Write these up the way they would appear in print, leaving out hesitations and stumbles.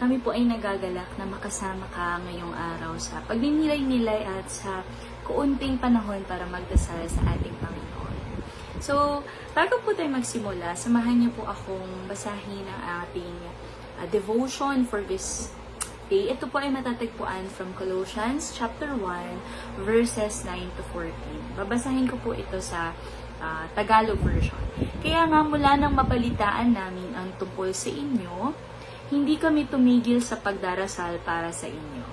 kami po ay nagagalak na makasama ka ngayong araw sa pagninilay-nilay at sa kaunting panahon para magdasal sa ating Panginoon. So, bago po tayo magsimula, samahan niyo po akong basahin ang ating devotion for this day. Ito po ay matatagpuan from Colossians chapter 1 verses 9 to 14. Babasahin ko po ito sa Tagalog version. Kaya nga mula nang mabalitaan namin ang tungkol sa inyo, hindi kami tumigil sa pagdarasal para sa inyo.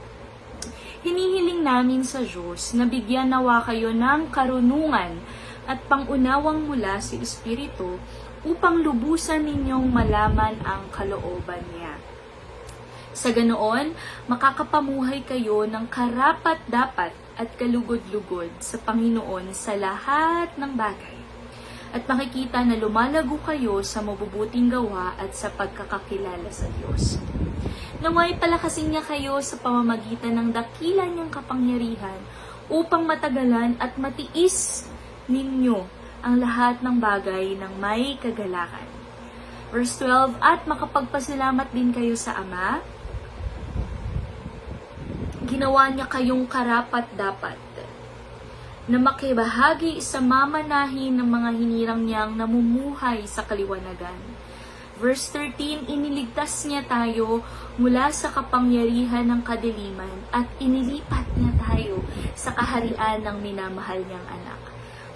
Hinihiling namin sa Diyos na bigyan nawa kayo ng karunungan at pangunawang mula sa Espiritu upang lubusan ninyong malaman ang kalooban niya. Sa ganoon, makakapamuhay kayo ng karapat-dapat at kalugod-lugod sa Panginoon sa lahat ng bagay. At makikita na lumalago kayo sa mabubuting gawa at sa pagkakakilala sa Diyos. Naway palakasin niya kayo sa pamamagitan ng dakila niyang kapangyarihan upang matagalan at matiis ninyo ang lahat ng bagay ng may kagalakan. Verse 12, at makapagpasalamat din kayo sa Ama. Ginawa niya kayong karapat-dapat na makibahagi sa mamanahin ng mga hinirang niyang namumuhay sa kaliwanagan. Verse 13, iniligtas niya tayo mula sa kapangyarihan ng kadiliman at inilipat niya tayo sa kaharian ng minamahal niyang anak.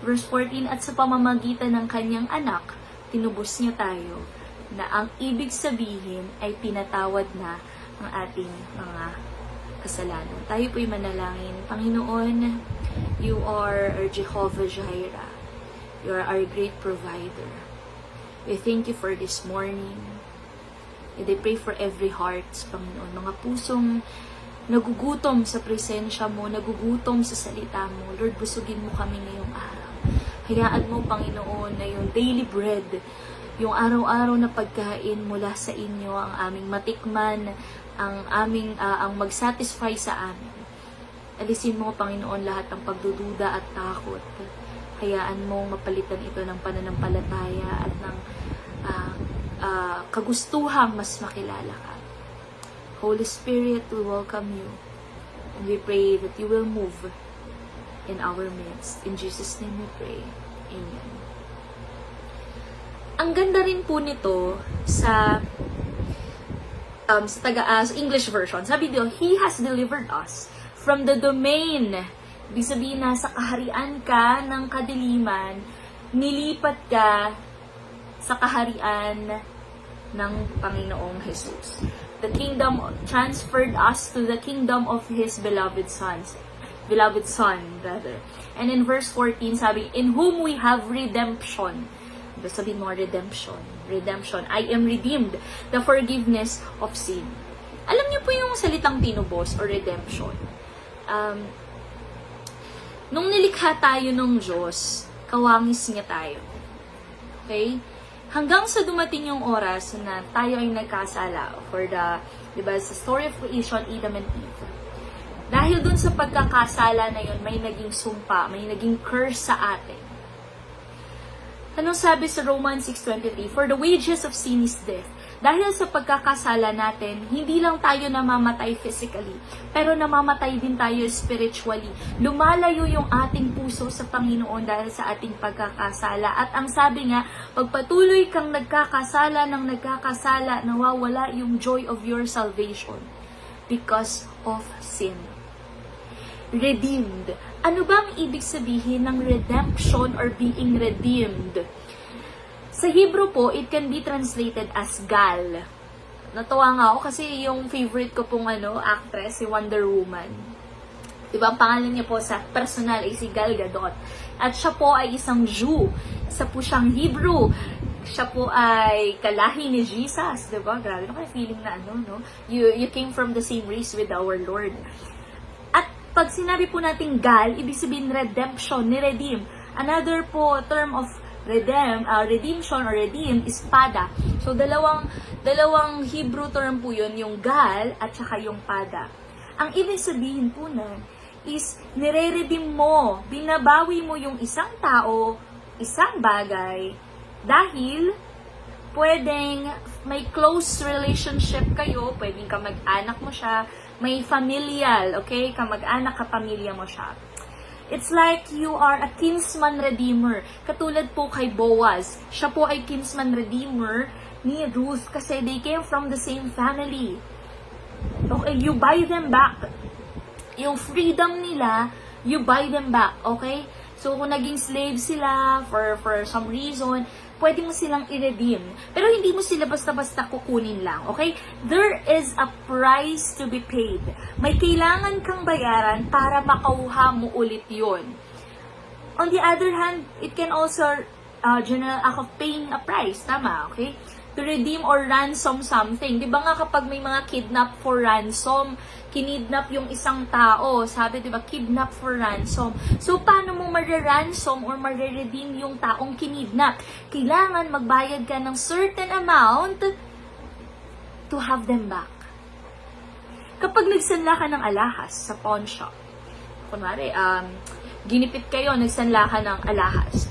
Verse 14, at sa pamamagitan ng kanyang anak, tinubos niya tayo na ang ibig sabihin ay pinatawad na ang ating mga kasalanan. Tayo po'y manalangin. Panginoon, you are our Jehovah Jireh. You are our great provider. We thank you for this morning. And I pray for every heart, Panginoon. Mga pusong nagugutom sa presensya mo, nagugutom sa salita mo. Lord, busugin mo kami ngayong araw. Hayaan mo, Panginoon, na yung daily bread, yung araw-araw na pagkain mula sa inyo, ang aming matikman, ang mag-satisfy sa amin. Alisin mo, Panginoon, lahat ng pagdududa at takot. Hayaan mo mapalitan ito ng pananampalataya at ng kagustuhang mas makilala ka. Holy Spirit, we welcome you. And we pray that you will move in our midst. In Jesus' name we pray. Amen. Ang ganda rin po nito sa English version. Sabi dito, He has delivered us from the domain. Ibig sabihin, nasa kaharian ka ng kadiliman, nilipat ka sa kaharian ng Panginoong Jesus. The kingdom transferred us to the kingdom of His beloved Son. And in verse 14, sabi, in whom we have redemption. Sabi mo, redemption. I am redeemed, the forgiveness of sin. Alam niyo po yung salitang tinubos or redemption. Nung nilikha tayo ng Diyos, kawangis niya tayo. Okay? Hanggang sa dumating yung oras na tayo ay nagkasala for diba, sa story of creation, Adam and Eve. Dahil dun sa pagkakasala na yun, may naging sumpa, may naging curse sa atin. Anong sabi sa Romans 6:23? For the wages of sin is death. Dahil sa pagkakasala natin, hindi lang tayo namamatay physically, pero namamatay din tayo spiritually. Lumalayo yung ating puso sa Panginoon dahil sa ating pagkakasala. At ang sabi nga, pagpatuloy kang nagkakasala, nawawala yung joy of your salvation because of sin. Redeemed. Ano bang ibig sabihin ng redemption or being redeemed? Sa Hebrew po, it can be translated as Gal. Natuwa nga ako kasi yung favorite ko pong actress, si Wonder Woman. Diba, ang pangalan niya po sa personal ay si Gal Gadot. At siya po ay isang Jew. Isa po siyang Hebrew. Siya po ay kalahi ni Jesus. Diba? Grabe na feeling na no? You came from the same race with our Lord. At pag sinabi po natin Gal, ibig sabihin redemption, ni-redeem. Another po term of redemption or redeem is pada. So, dalawang Hebrew term po yun, yung gal at saka yung pada. Ang ibig sabihin po nun is nire-redeem mo, binabawi mo yung isang tao, isang bagay, dahil pwedeng may close relationship kayo, pwedeng kamag-anak mo siya, may familial, okay? Kamag-anak, kapamilya mo siya. It's like you are a kinsman redeemer. Katulad po kay Boaz. Siya po ay kinsman redeemer ni Ruth kasi they came from the same family. Okay, you buy them back. Yung freedom nila, you buy them back, okay? So, kung naging slave sila for some reason, pwede mo silang i-redeem. Pero hindi mo sila basta-basta kukunin lang, okay? There is a price to be paid. May kailangan kang bayaran para makuha mo ulit yun. On the other hand, it can also general act of paying a price, tama, okay? To redeem or ransom something. Di ba nga kapag may mga kidnap for ransom, kinidnap yung isang tao, sabi di ba, kidnap for ransom. So, paano mo mare-ransom or mare-redeem yung taong kinidnap? Kailangan magbayad ka ng certain amount to have them back. Kapag nagsanla ka ng alahas sa pawn shop, kunwari, ginipit kayo, nagsanla ka ng alahas.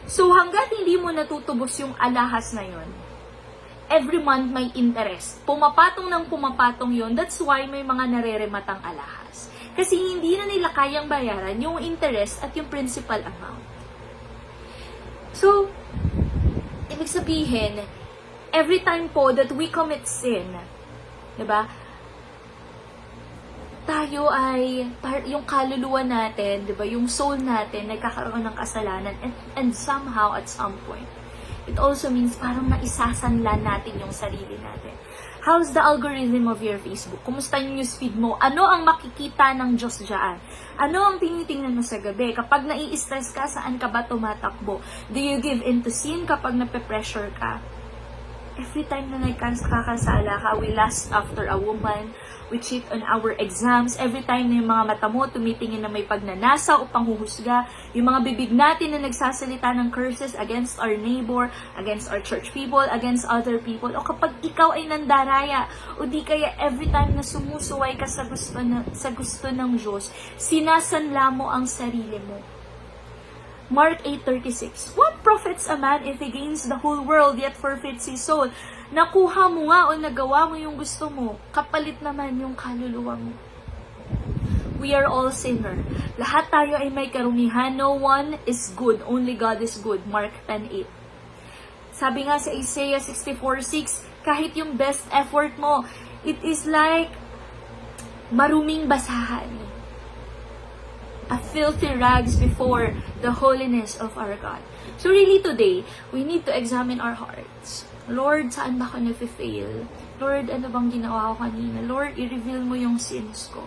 So, hanggat hindi mo natutubos yung alahas na yun, every month may interest. Pumapatong ng pumapatong yun. That's why may mga narerematang alahas. Kasi hindi na nila kayang bayaran yung interest at yung principal amount. So, ibig sabihin, every time po that we commit sin, diba? Tayo ay, yung kaluluwa natin, diba? Yung soul natin, nagkakaroon ng kasalanan and somehow at some point, it also means parang naisasanla natin yung sarili natin. How's the algorithm of your Facebook? Kumusta yung newsfeed mo? Ano ang makikita ng Diyos dyan? Ano ang tinitingnan mo sa gabi? Kapag nai-stress ka, saan ka ba tumatakbo? Do you give in to sin kapag nape-pressure ka? Every time na nagkakasala ka, we lust after a woman, we cheat on our exams, every time na yung mga mata mo tumitingin na may pagnanasa o panghuhusga, yung mga bibig natin na nagsasalita ng curses against our neighbor, against our church people, against other people, o kapag ikaw ay nandaraya, o di kaya every time na sumusuway ka sa gusto ng Diyos, sinasanla mo ang sarili mo. Mark 8:36. What profits a man if he gains the whole world yet forfeits his soul? Nakuha mo nga o nagawa mo yung gusto mo, kapalit naman yung kaluluwa mo. We are all sinner. Lahat tayo ay may karumihan. No one is good. Only God is good. Mark 10:8. Sabi nga sa Isaiah 64:6, kahit yung best effort mo, it is like maruming basahan. A filthy rags before the holiness of our God. So really today, we need to examine our hearts. Lord, saan ba ako nag-fail? Lord, ano bang ginawa ko kanina? Lord, i-reveal mo yung sins ko.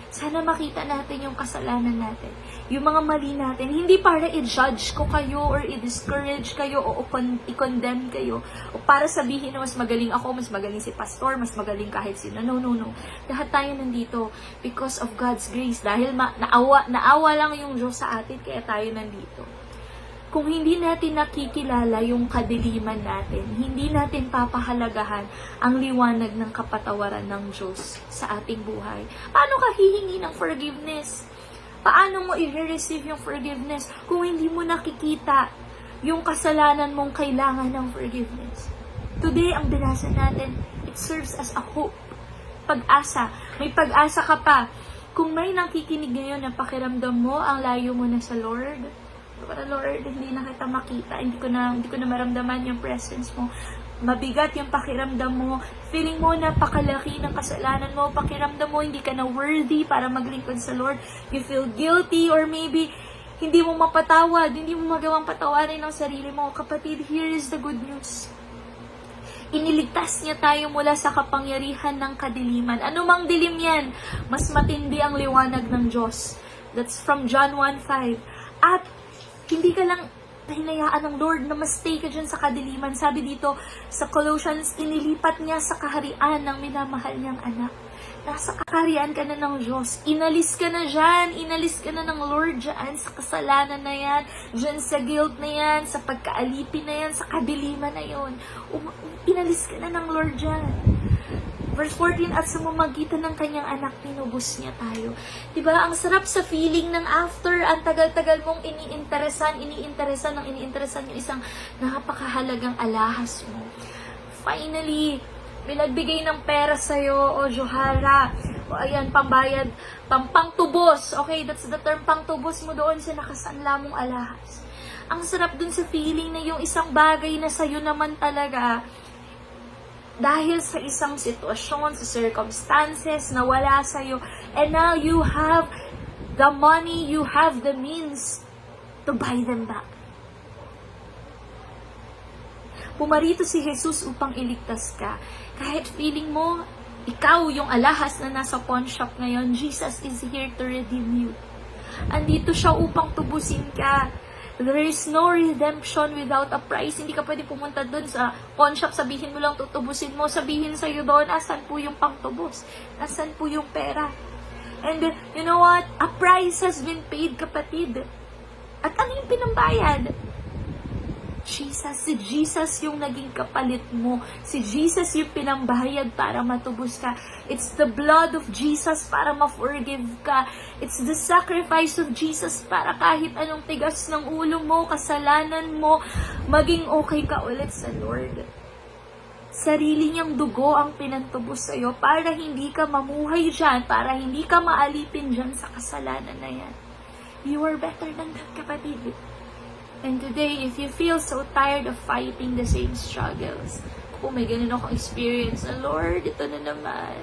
Sana makita natin yung kasalanan natin. Yung mga mali natin. Hindi para i-judge ko kayo or i-discourage kayo o i-condemn kayo. O para sabihin na mas magaling ako, mas magaling si pastor, mas magaling kahit sino. No, no, no. Lahat tayo nandito because of God's grace. Dahil naawa lang yung Diyos sa atin, kaya tayo nandito. Kung hindi natin nakikilala yung kadiliman natin, hindi natin papahalagahan ang liwanag ng kapatawaran ng Diyos sa ating buhay. Paano ka hihingi ng forgiveness? Paano mo i-receive yung forgiveness kung hindi mo nakikita yung kasalanan mong kailangan ng forgiveness? Today, ang binasa natin, it serves as a hope. Pag-asa. May pag-asa ka pa. Kung may nakikinig ngayon na pakiramdam mo, ang layo mo na sa Lord, para Lord, hindi na kita makita, hindi ko na maramdaman yung presence mo. Mabigat yung pakiramdam mo, feeling mo napakalaki ng kasalanan mo, pakiramdam mo hindi ka na worthy para maglingkod sa Lord. You feel guilty or maybe hindi mo mapatawad, hindi mo magawang patawarin ang sarili mo. Kapatid, here is the good news. Iniligtas niya tayo mula sa kapangyarihan ng kadiliman. Ano mang dilim yan, mas matindi ang liwanag ng Diyos. That's from John 1:5. At hindi ka lang hinayaan ng Lord na ma-stay ka dyan sa kadiliman. Sabi dito sa Colossians, inilipat niya sa kaharian ng minamahal niyang anak. Nasa kaharian ka na ng Diyos. Inalis ka na dyan. Inalis ka na ng Lord dyan sa kasalanan na yan. Dyan sa guilt na yan. Sa pagkaalipin na yan. Sa kadiliman na yon. Inalis ka na ng Lord dyan. Verse 14, at sa mamagitan ng kanyang anak, tinubos niya tayo. Diba? Ang sarap sa feeling ng after, ang tagal-tagal mong iniinteresan yung isang napakahalagang alahas mo. Finally, may nagbigay ng pera sa'yo, o Johara, o ayan, pambayad, pangtubos. Okay, that's the term, pangtubos mo doon sa nakasanla mong alahas. Ang sarap dun sa feeling na yung isang bagay na sa'yo naman talaga, dahil sa isang sitwasyon, sa circumstances, na wala sa'yo, and now you have the money, you have the means to buy them back. Pumarito si Jesus upang iligtas ka. Kahit feeling mo, ikaw yung alahas na nasa pawn shop ngayon, Jesus is here to redeem you. Andito siya upang tubusin ka. There is no redemption without a price. Hindi ka pwede pumunta doon sa pawn shop, sabihin mo lang tutubusin mo, sabihin sa'yo doon, asan po yung pangtubos? Asan po yung pera? And you know what? A price has been paid, kapatid. At ano yung pinambayad? Jesus. Si Jesus yung naging kapalit mo. Si Jesus yung pinambayad para matubos ka. It's the blood of Jesus para ma-forgive ka. It's the sacrifice of Jesus para kahit anong tigas ng ulo mo, kasalanan mo, maging okay ka ulit sa Lord. Sarili niyang dugo ang pinantubos sa'yo para hindi ka mamuhay dyan, para hindi ka maalipin dyan sa kasalanan na yan. You are better than that, kapatid. And today, if you feel so tired of fighting the same struggles, may ganun akong experience na, Lord, ito na naman.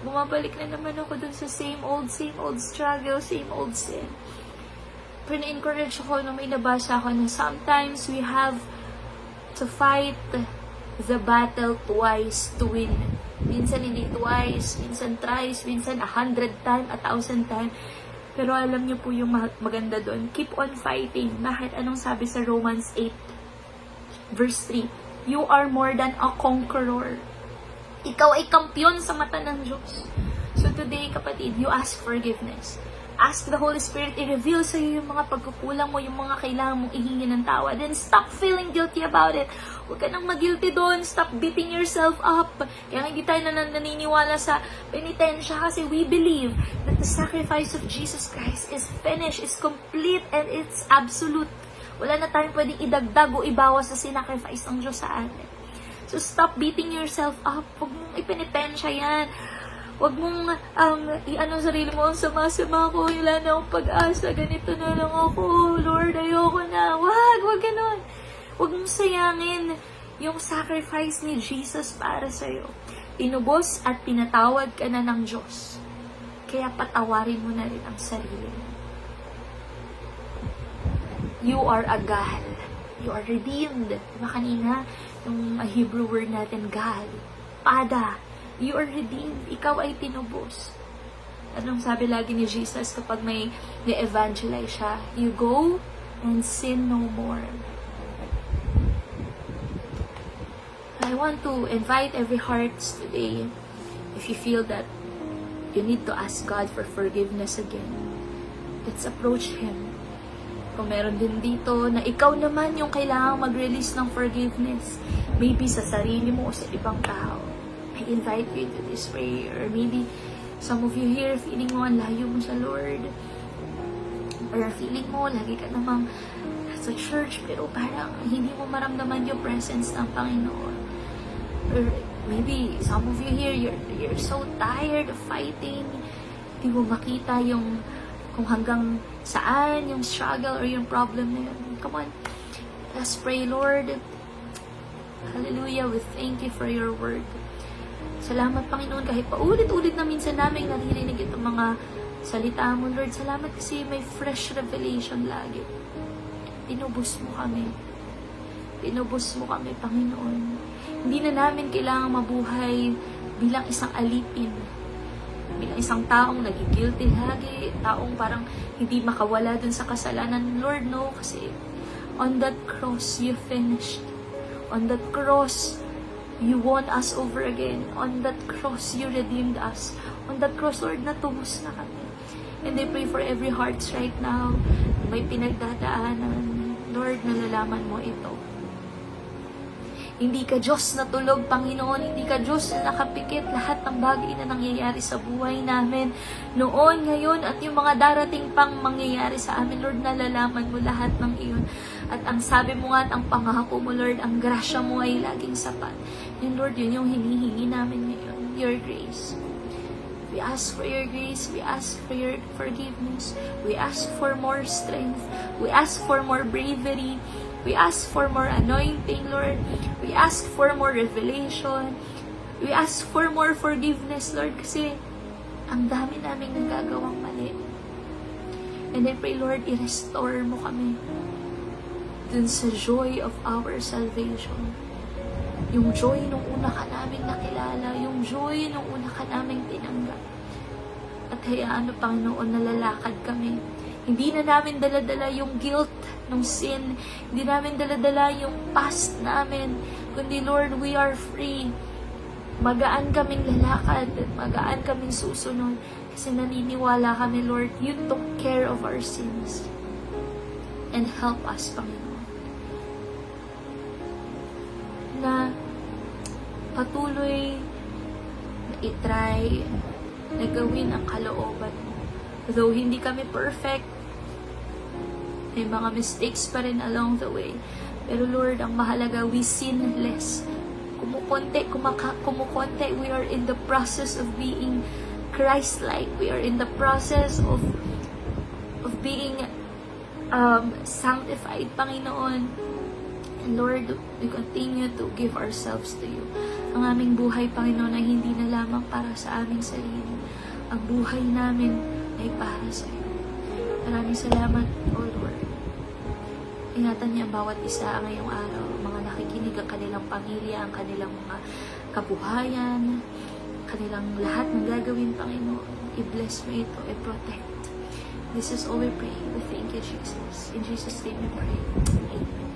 Bumabalik na naman ako dun sa same old struggle, same old sin. Pero na-encourage ako nung may nabasa ako na sometimes we have to fight the battle twice to win. Minsan hindi twice, minsan thrice, minsan 100 times, 1,000 times. Pero alam niyo po yung maganda doon. Keep on fighting. Bakit? Anong sabi sa Romans 8, verse 3? You are more than a conqueror. Ikaw ay kampiyon sa mata ng Diyos. So today, kapatid, you ask forgiveness. Ask the Holy Spirit, i-reveal sa iyo yung mga pagkukulang mo, yung mga kailangan mong ihingi ng tawa. Then stop feeling guilty about it. Huwag ka nang mag-guilty doon. Stop beating yourself up. Kaya hindi tayo naniniwala sa penitensya kasi we believe that the sacrifice of Jesus Christ is finished, is complete, and it's absolute. Wala na tayong pwedeng idagdag o ibawas sa sinacrifice ng Diyos sa atin. So stop beating yourself up. Huwag mong ipenitensya yan. Huwag mong i-ano sarili mo, sama-sama ko, wala na akong pag-asa, ganito na lang ako, Lord, ayoko na. Huwag ganon. Huwag mong sayangin yung sacrifice ni Jesus para sa'yo. Tinubos at pinatawad ka na ng Diyos. Kaya patawarin mo na rin ang sarili mo. You are a gal. You are redeemed. Diba kanina, yung Hebrew word natin, gal. Pada. You are redeemed. Ikaw ay tinubos. Anong sabi lagi ni Jesus kapag may evangelize siya? You go and sin no more. I want to invite every heart today, if you feel that you need to ask God for forgiveness again, let's approach Him. Kung meron din dito na ikaw naman yung kailangang mag-release ng forgiveness, maybe sa sarili mo o sa ibang tao, I invite you to this prayer. Or maybe some of you here feeling mo ang layo mo sa Lord. Or feeling mo lagi ka namang sa church pero parang hindi mo maramdaman yung presence ng Panginoon. Or maybe some of you here, you're so tired of fighting. Hindi mo makita yung kung hanggang saan yung struggle or yung problem na yun. Come on. Let's pray, Lord. Hallelujah. We thank you for your word. Salamat, Panginoon, kahit paulit-ulit na minsan namin naririnig itong mga salita mo, Lord. Salamat kasi may fresh revelation lagi. Tinubos mo kami. Tinubos mo kami, Panginoon. Hindi na namin kailangang mabuhay bilang isang alipin. Bilang isang taong nagigilty lagi. Taong parang hindi makawala dun sa kasalanan. Lord, no, kasi on that cross, you finished. On that cross, you won us over again. On that cross, you redeemed us. On that cross, Lord, natubos na kami. And I pray for every heart right now. May pinagdadaanan. Lord, nalalaman mo ito. Hindi ka Diyos na tulog, Panginoon. Hindi ka Diyos na nakapikit. Lahat ng bagay na nangyayari sa buhay namin noon, ngayon, at yung mga darating pang mangyayari sa amin, Lord, nalalaman mo lahat ng iyon. At ang sabi mo nga at ang pangako mo, Lord, ang grasya mo ay laging sapat. Yun, Lord, yun yung hinihingi namin ngayon. Your grace. We ask for your grace. We ask for your forgiveness. We ask for more strength. We ask for more bravery. We ask for more anointing, Lord. We ask for more revelation. We ask for more forgiveness, Lord, kasi ang dami naming nagagawang mali. And I pray, Lord, i-restore mo kami dun sa joy of our salvation. Yung joy nung una ka namin nakilala, yung joy nung una ka namin tinanggap. At hayaan mo, Panginoon, nalalakad kami. Hindi na namin daladala yung guilt ng sin. Hindi namin daladala yung past namin. Kundi, Lord, we are free. Magaan kaming lalakad at magaan kaming susunod. Kasi naniniwala kami, Lord, you took care of our sins. And help us, Panginoon, na patuloy na itry na gawin ang kalooban mo. Though hindi kami perfect, may mga mistakes pa rin along the way. Pero Lord, ang mahalaga, we sin less. Kumukonti, we are in the process of being Christ-like. We are in the process of being sanctified, Panginoon. And Lord, we continue to give ourselves to you. Ang aming buhay, Panginoon, ay hindi na lamang para sa aming sarili. Ang buhay namin ay para sa iyo. Maraming salamat, O Lord. Ingatan niya ang bawat isa ngayong araw, mga nakikinig, ang kanilang pamilya, ang kanilang mga kabuhayan, kanilang lahat ng gagawin, Panginoon. I-bless mo ito, i-protect. This is all we pray. We thank you, Jesus. In Jesus' name we pray. Amen.